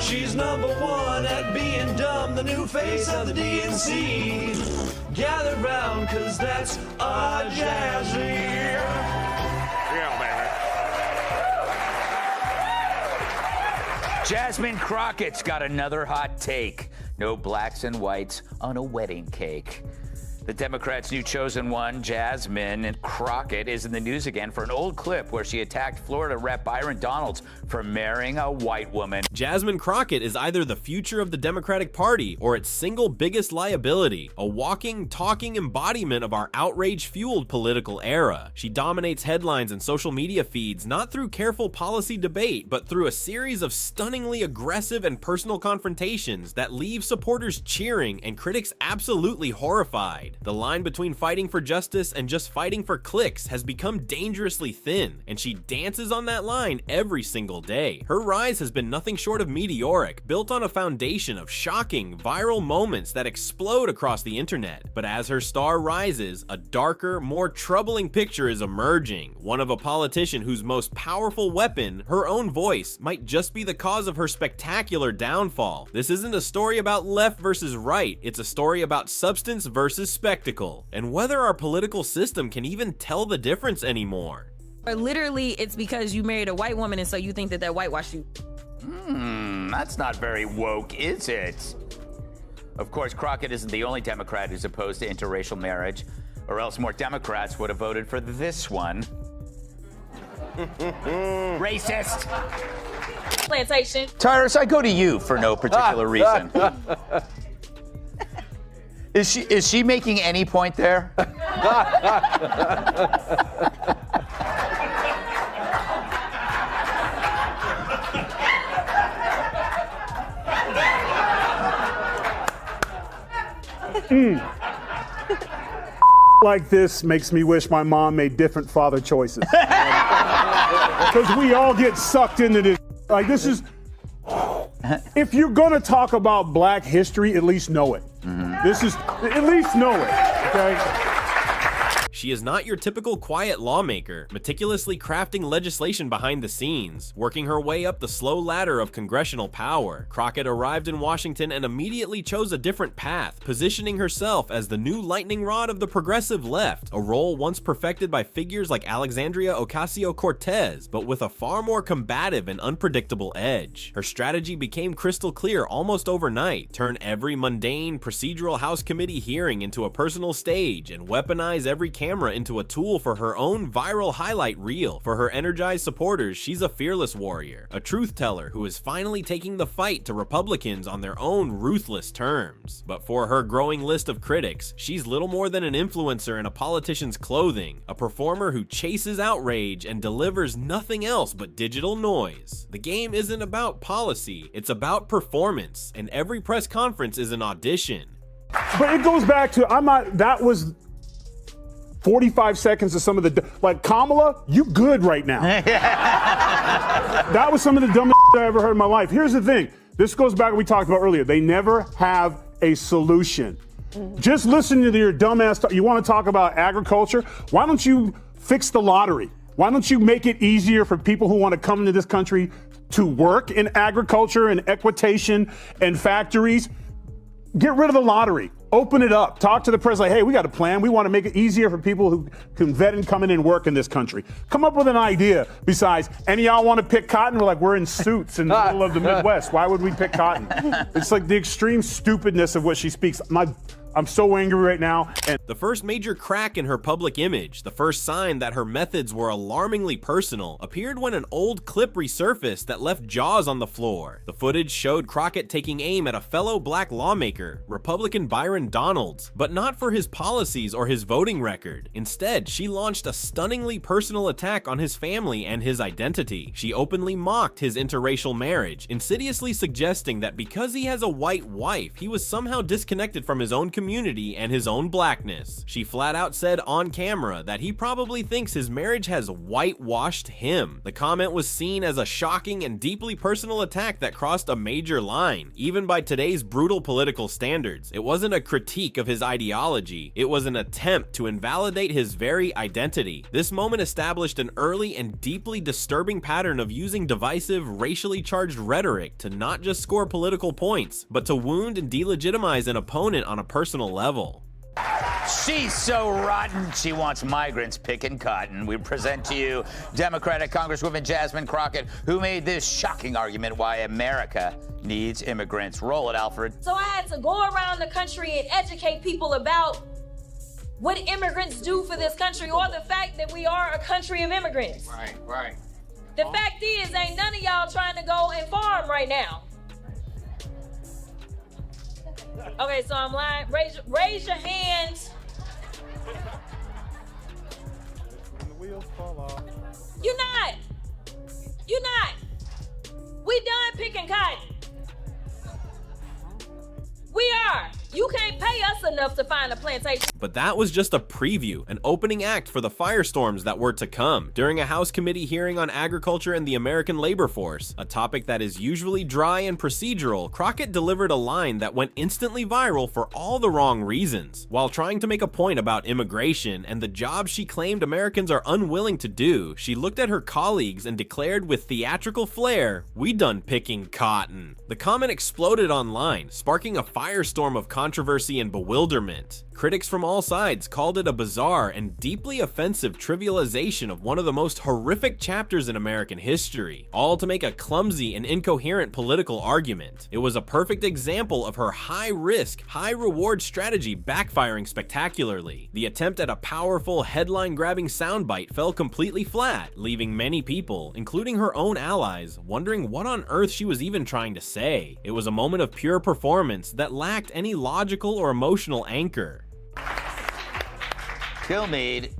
She's #1 at being dumb, the new face of the DNC. Gather round, cause that's our Jazzy. Jasmine Crockett's got another hot take. No blacks and whites on a wedding cake. The Democrats' new chosen one, Jasmine Crockett, is in the news again for an old clip where she attacked Florida Rep. Byron Donalds for marrying a white woman. Jasmine Crockett is either the future of the Democratic Party or its single biggest liability, a walking, talking embodiment of our outrage-fueled political era. She dominates headlines and social media feeds not through careful policy debate, but through a series of stunningly aggressive and personal confrontations that leave supporters cheering and critics absolutely horrified. The line between fighting for justice and just fighting for clicks has become dangerously thin, and she dances on that line every single day. Her rise has been nothing short of meteoric, built on a foundation of shocking, viral moments that explode across the internet. But as her star rises, a darker, more troubling picture is emerging, one of a politician whose most powerful weapon, her own voice, might just be the cause of her spectacular downfall. This isn't a story about left versus right, it's a story about substance versus spectacle, and whether our political system can even tell the difference anymore. Or literally, it's because you married a white woman and so you think that that whitewashed you. That's not very woke, is it? Of course, Crockett isn't the only Democrat who's opposed to interracial marriage, or else more Democrats would have voted for this one. Racist! Plantation. Tyrus, I go to you for no particular reason. Is she making any point there? Like this makes me wish my mom made different father choices. Because we all get sucked into this. Like, this is, if you're gonna talk about black history, at least know it. This is, at least know it, okay? She is not your typical quiet lawmaker, meticulously crafting legislation behind the scenes, working her way up the slow ladder of congressional power. Crockett arrived in Washington and immediately chose a different path, positioning herself as the new lightning rod of the progressive left, a role once perfected by figures like Alexandria Ocasio-Cortez, but with a far more combative and unpredictable edge. Her strategy became crystal clear almost overnight: turn every mundane, procedural House committee hearing into a personal stage and weaponize every camera into a tool for her own viral highlight reel. For her energized supporters, she's a fearless warrior, a truth teller who is finally taking the fight to Republicans on their own ruthless terms. But for her growing list of critics, she's little more than an influencer in a politician's clothing, a performer who chases outrage and delivers nothing else but digital noise. The game isn't about policy, it's about performance, and every press conference is an audition. But it goes back to, that was 45 seconds of some of the, like, Kamala, you good right now. That was some of the dumbest I ever heard in my life. Here's the thing. This goes back to what we talked about earlier. They never have a solution. Just listen to your dumbass talk. You want to talk about agriculture? Why don't you fix the lottery? Why don't you make it easier for people who want to come into this country to work in agriculture and equitation and factories? Get rid of the lottery. Open it up. Talk to the president. Like, hey, we got a plan. We want to make it easier for people who can vet and come in and work in this country. Come up with an idea besides, any of y'all want to pick cotton? We're like, we're in suits in the middle of the Midwest. Why would we pick cotton? It's like the extreme stupidness of what she speaks. I'm so angry right now. And the first major crack in her public image, the first sign that her methods were alarmingly personal, appeared when an old clip resurfaced that left jaws on the floor. The footage showed Crockett taking aim at a fellow black lawmaker, Republican Byron Donalds, but not for his policies or his voting record. Instead, she launched a stunningly personal attack on his family and his identity. She openly mocked his interracial marriage, insidiously suggesting that because he has a white wife, he was somehow disconnected from his own community community and his own blackness. She flat out said on camera that he probably thinks his marriage has whitewashed him. The comment was seen as a shocking and deeply personal attack that crossed a major line, even by today's brutal political standards. It wasn't a critique of his ideology, it was an attempt to invalidate his very identity. This moment established an early and deeply disturbing pattern of using divisive, racially charged rhetoric to not just score political points, but to wound and delegitimize an opponent on a personal level. She's so rotten, she wants migrants picking cotton. We present to you Democratic Congresswoman Jasmine Crockett, who made this shocking argument why America needs immigrants. Roll it, Alfred. So I had to go around the country and educate people about what immigrants do for this country, or the fact that we are a country of immigrants. Right. The fact is, ain't none of y'all trying to go and farm right now. Okay, so I'm lying. Raise your hands. When the wheels fall off. You're not. We done picking cotton. We are. You can't pay us enough to find a plantation. But that was just a preview, an opening act for the firestorms that were to come. During a House committee hearing on agriculture and the American labor force, a topic that is usually dry and procedural, Crockett delivered a line that went instantly viral for all the wrong reasons. While trying to make a point about immigration and the jobs she claimed Americans are unwilling to do, she looked at her colleagues and declared with theatrical flair, "We done picking cotton." The comment exploded online, sparking a firestorm of controversy and bewilderment. Critics from all sides called it a bizarre and deeply offensive trivialization of one of the most horrific chapters in American history, all to make a clumsy and incoherent political argument. It was a perfect example of her high-risk, high-reward strategy backfiring spectacularly. The attempt at a powerful, headline-grabbing soundbite fell completely flat, leaving many people, including her own allies, wondering what on earth she was even trying to say. It was a moment of pure performance that lacked any logical or emotional anchor. Kilmeade,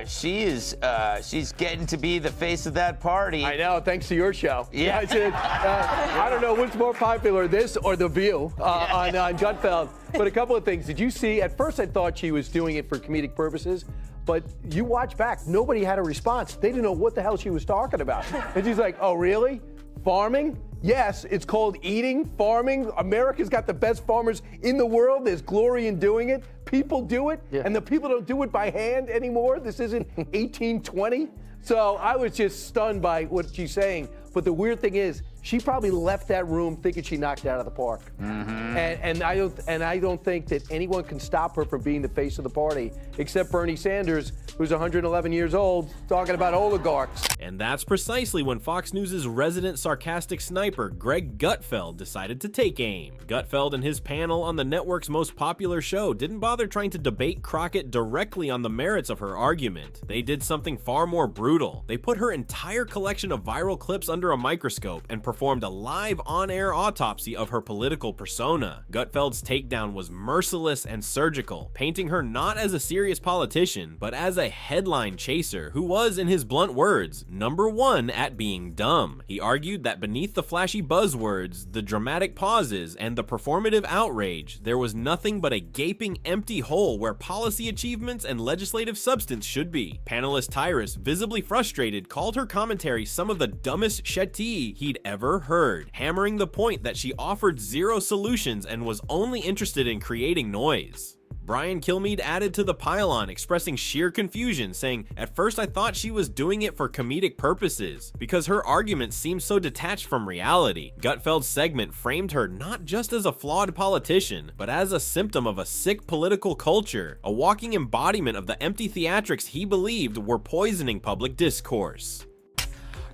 she's getting to be the face of that party. I know, thanks to your show. Yeah. I don't know what's more popular, this or The View on Gutfeld. But a couple of things. Did you see, at first I thought she was doing it for comedic purposes, but you watch back, nobody had a response. They didn't know what the hell she was talking about. And she's like, oh, really? Farming? Yes, it's called eating, farming. America's got the best farmers in the world. There's glory in doing it. People do it, and the people don't do it by hand anymore. This isn't 1820. So I was just stunned by what she's saying. But the weird thing is, she probably left that room thinking she knocked it out of the park. And I don't think that anyone can stop her from being the face of the party, except Bernie Sanders, who's 111 years old, talking about oligarchs. And that's precisely when Fox News' resident sarcastic sniper, Greg Gutfeld, decided to take aim. Gutfeld and his panel on the network's most popular show didn't bother trying to debate Crockett directly on the merits of her argument. They did something far more brutal. They put her entire collection of viral clips under a microscope and performed a live on-air autopsy of her political persona. Gutfeld's takedown was merciless and surgical, painting her not as a serious politician, but as a headline chaser who was, in his blunt words, #1 at being dumb. He argued that beneath the flashy buzzwords, the dramatic pauses, and the performative outrage, there was nothing but a gaping empty hole where policy achievements and legislative substance should be. Panelist Tyrus, visibly frustrated, called her commentary some of the dumbest shitty he'd ever heard, hammering the point that she offered zero solutions and was only interested in creating noise. Brian Kilmeade added to the pile-on, expressing sheer confusion, saying, "At first I thought she was doing it for comedic purposes, because her arguments seemed so detached from reality." Gutfeld's segment framed her not just as a flawed politician, but as a symptom of a sick political culture, a walking embodiment of the empty theatrics he believed were poisoning public discourse.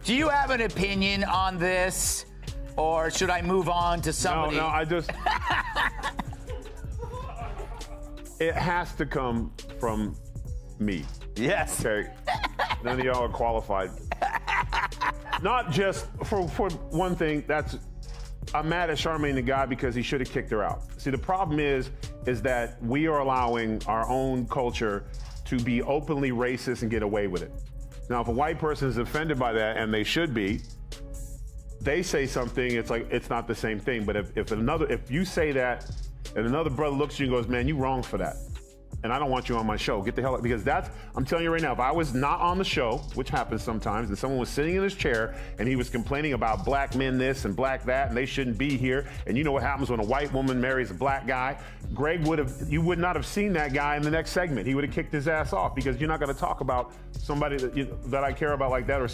Do you have an opinion on this, or should I move on to somebody? No, I just... It has to come from me. Yes. Okay. None of y'all are qualified. Not just for one thing. I'm mad at Charmaine the guy because he should have kicked her out. See, the problem is that we are allowing our own culture to be openly racist and get away with it. Now, if a white person is offended by that, and they should be, they say something. It's like it's not the same thing. But if you say that and another brother looks at you and goes, man, you wrong for that. And I don't want you on my show. Get the hell out, because I'm telling you right now, if I was not on the show, which happens sometimes, and someone was sitting in his chair and he was complaining about black men this and black that, and they shouldn't be here, and you know what happens when a white woman marries a black guy, you would not have seen that guy in the next segment. He would have kicked his ass off, because you're not gonna talk about somebody that I care about like that, or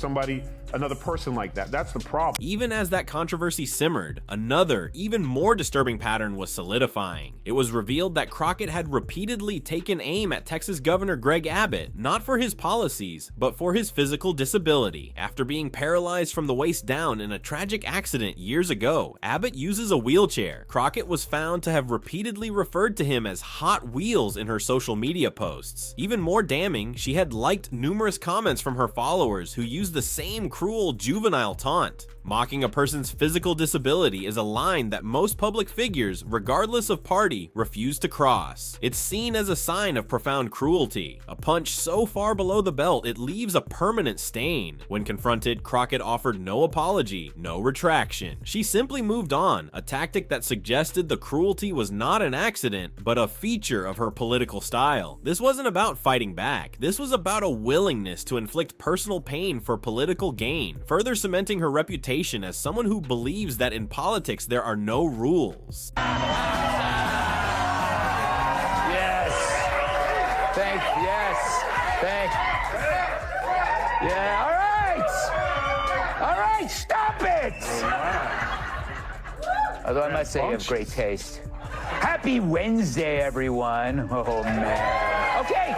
another person like that. That's the problem. Even as that controversy simmered, another, even more disturbing pattern was solidifying. It was revealed that Crockett had repeatedly taken aim at Texas Governor Greg Abbott, not for his policies, but for his physical disability. After being paralyzed from the waist down in a tragic accident years ago, Abbott uses a wheelchair. Crockett was found to have repeatedly referred to him as Hot Wheels in her social media posts. Even more damning, she had liked numerous comments from her followers who used the same cruel juvenile taunt. Mocking a person's physical disability is a line that most public figures, regardless of party, refuse to cross. It's seen as a sign of profound cruelty, a punch so far below the belt it leaves a permanent stain. When confronted, Crockett offered no apology, no retraction. She simply moved on, a tactic that suggested the cruelty was not an accident, but a feature of her political style. This wasn't about fighting back. This was about a willingness to inflict personal pain for political gain, further cementing her reputation as someone who believes that in politics there are no rules. All right, stop it! Although I must say you have great taste. Happy Wednesday, everyone. Oh, man. Okay.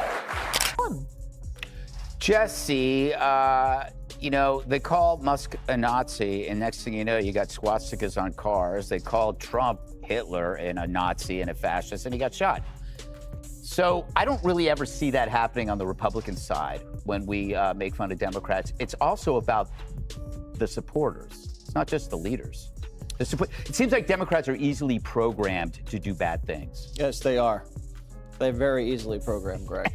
Jesse, they call Musk a Nazi, and next thing you know, you got swastikas on cars. They called Trump Hitler and a Nazi and a fascist, and he got shot. So I don't really ever see that happening on the Republican side when we make fun of Democrats. It's also about the supporters. It's not just the leaders. It seems like Democrats are easily programmed to do bad things. Yes, they are. They're very easily programmed, Greg.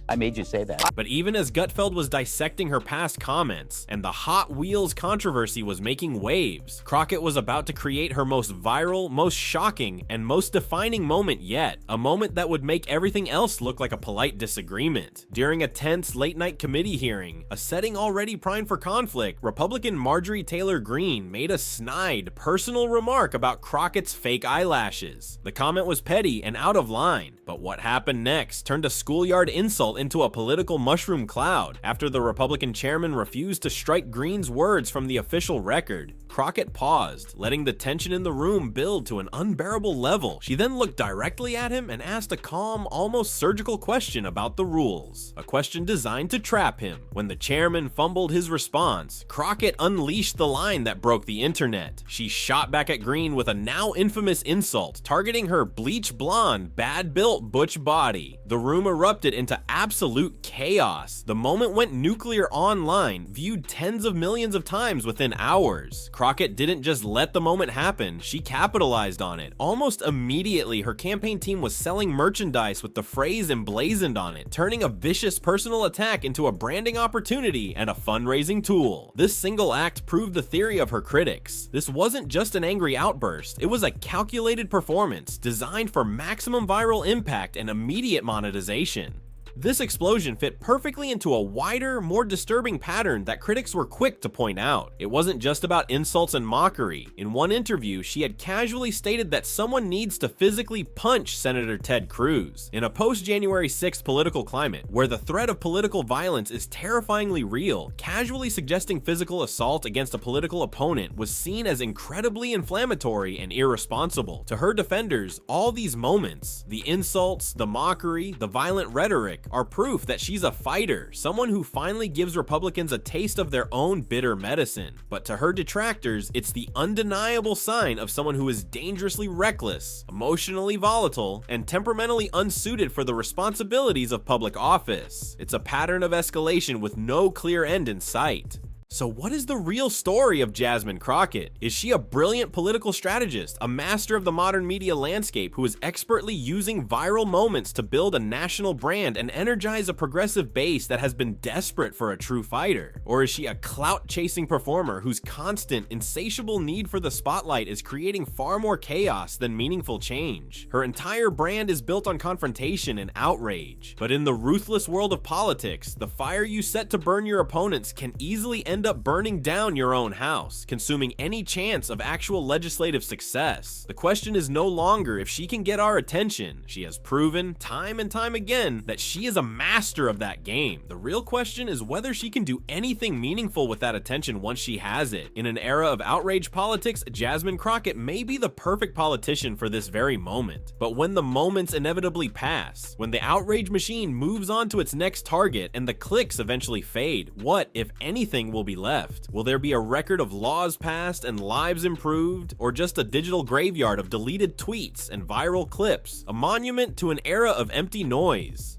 I made you say that. But even as Gutfeld was dissecting her past comments and the Hot Wheels controversy was making waves, Crockett was about to create her most viral, most shocking, and most defining moment yet. A moment that would make everything else look like a polite disagreement. During a tense late-night committee hearing, a setting already primed for conflict, Republican Marjorie Taylor Greene made a snide, personal remark about Crockett's fake eyelashes. The comment was petty and out of line, but what happened next turned a schoolyard insult into a political mushroom cloud. After the Republican chairman refused to strike Greene's words from the official record, Crockett paused, letting the tension in the room build to an unbearable level. She then looked directly at him and asked a calm, almost surgical question about the rules, a question designed to trap him. When the chairman fumbled his response, Crockett unleashed the line that broke the internet. She shot back at Greene with a now infamous insult, targeting her bleach blonde, bad-built butch body. The room erupted into absolute chaos. The moment went nuclear online, viewed tens of millions of times within hours. Crockett didn't just let the moment happen, she capitalized on it. Almost immediately, her campaign team was selling merchandise with the phrase emblazoned on it, turning a vicious personal attack into a branding opportunity and a fundraising tool. This single act proved the theory of her critics. This wasn't just an angry outburst, it was a calculated performance designed for maximum viral impact and immediate monetization. This explosion fit perfectly into a wider, more disturbing pattern that critics were quick to point out. It wasn't just about insults and mockery. In one interview, she had casually stated that someone needs to physically punch Senator Ted Cruz. In a post-January 6th political climate, where the threat of political violence is terrifyingly real, casually suggesting physical assault against a political opponent was seen as incredibly inflammatory and irresponsible. To her defenders, all these moments, the insults, the mockery, the violent rhetoric, are proof that she's a fighter, someone who finally gives Republicans a taste of their own bitter medicine. But to her detractors, it's the undeniable sign of someone who is dangerously reckless, emotionally volatile, and temperamentally unsuited for the responsibilities of public office. It's a pattern of escalation with no clear end in sight. So what is the real story of Jasmine Crockett? Is she a brilliant political strategist, a master of the modern media landscape who is expertly using viral moments to build a national brand and energize a progressive base that has been desperate for a true fighter? Or is she a clout-chasing performer whose constant, insatiable need for the spotlight is creating far more chaos than meaningful change? Her entire brand is built on confrontation and outrage. But in the ruthless world of politics, the fire you set to burn your opponents can easily end up burning down your own house, consuming any chance of actual legislative success. The question is no longer if she can get our attention. She has proven time and time again that she is a master of that game. The real question is whether she can do anything meaningful with that attention once she has it. In an era of outrage politics, Jasmine Crockett may be the perfect politician for this very moment. But when the moments inevitably pass, when the outrage machine moves on to its next target and the clicks eventually fade, what, if anything, will be left? Will there be a record of laws passed and lives improved, or just a digital graveyard of deleted tweets and viral clips, a monument to an era of empty noise?